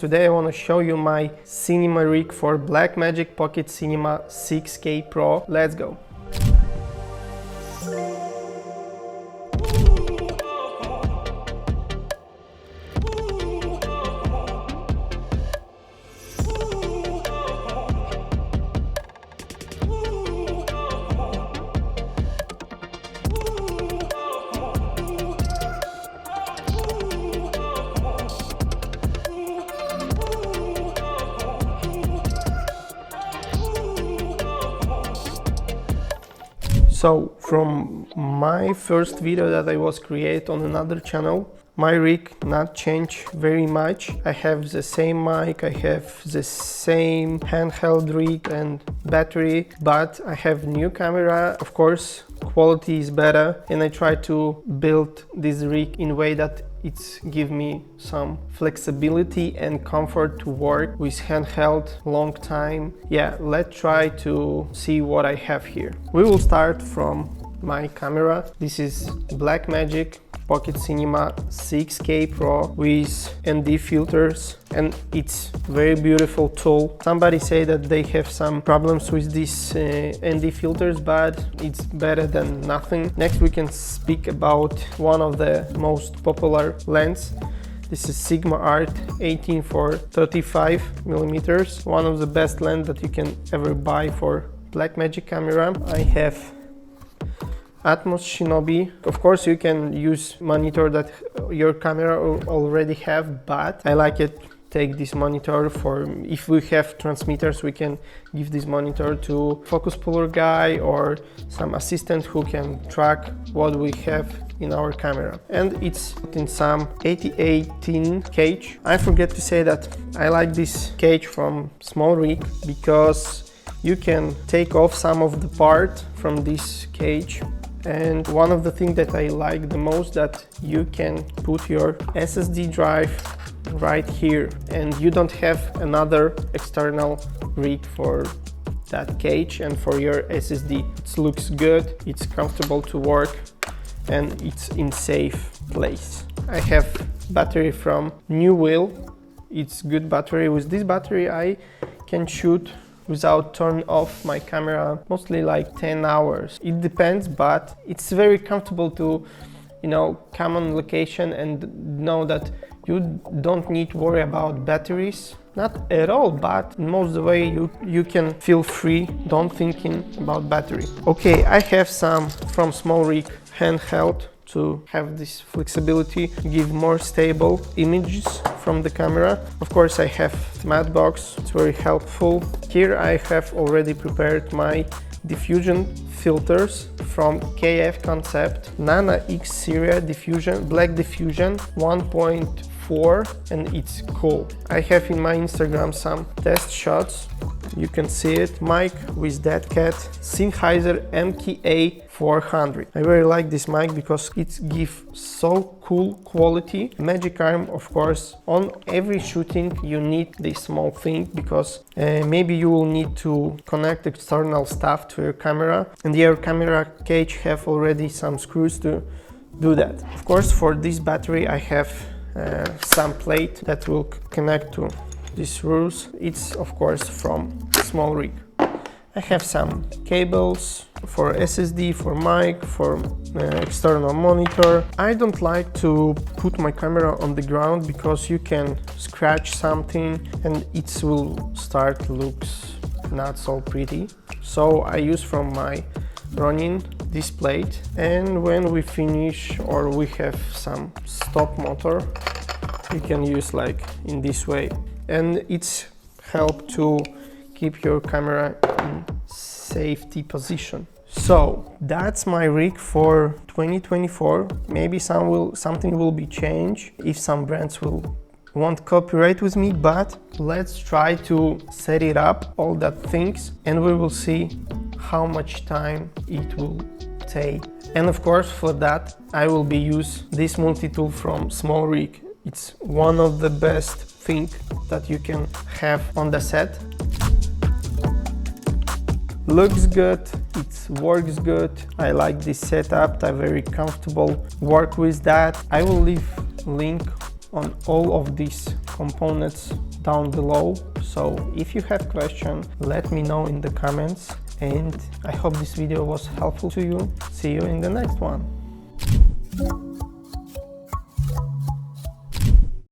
Today I want to show you my cinema rig for Blackmagic Pocket Cinema 6K Pro. Let's go! So from my first video that I was create on another channel, my rig not changed very much. I have the same mic, I have the same handheld rig and battery, but I have new camera. Of course, quality is better, and I try to build this rig in a way that it gives me some flexibility and comfort to work with handheld long time. Yeah, let's try to see what I have here. We will start from my camera. This is Blackmagic Pocket Cinema 6K Pro with ND filters, and it's very beautiful tool. Somebody say that they have some problems with these ND filters, but it's better than nothing. Next we can speak about one of the most popular lens. This is Sigma Art 18 for 35 millimeters, one of the best lens that you can ever buy for Blackmagic camera. I have Atmos Shinobi. Of course you can use monitor that your camera already have, but I like it. Take this monitor for, if we have transmitters, we can give this monitor to focus puller guy or some assistant who can track what we have in our camera. And it's in some 8018 cage. I forget to say that I like this cage from small rig because you can take off some of the part from this cage. And one of the things that I like the most, that you can put your SSD drive right here and you don't have another external rig for that cage and for your SSD. It looks good, it's comfortable to work, and it's in safe place. I have battery from New Wheel. It's good battery. With this battery I can shoot without turning off my camera mostly like 10 hours. It depends, but it's very comfortable to, come on location and know that you don't need to worry about batteries. Not at all, but most of the way you can feel free, don't thinking about battery. Okay, I have some from small rig handheld to have this flexibility, give more stable images from the camera. Of course I have matte box, it's very helpful. Here I have already prepared my diffusion filters from KF Concept Nana X series diffusion, black diffusion 1.4, and it's cool. I have in my Instagram some test shots. You can see it. Mic with that cat, Sennheiser MKA 400. I very like this mic because it gives so cool quality. Magic arm, of course, on every shooting you need this small thing because maybe you will need to connect external stuff to your camera, and your camera cage have already some screws to do that. Of course, for this battery I have some plate that will connect to these screws. It's of course from small rig. I have some cables for SSD, for mic, for external monitor. I don't like to put my camera on the ground because you can scratch something and it will start looks not so pretty. So I use from my Ronin this plate, and when we finish or we have some stop motor, you can use like in this way, and it's help to keep your camera in safety position. So that's my rig for 2024. Maybe something will be changed if some brands won't copyright with me, but let's try to set it up, all that things, and we will see how much time it will take. And of course for that I will be use this multi-tool from small rig. It's one of the best thing that you can have on the set. Looks good, it works good. I like this setup, I'm very comfortable work with that. I will leave link on all of these components down below. So if you have questions, let me know in the comments, and I hope this video was helpful to you. See you in the next one.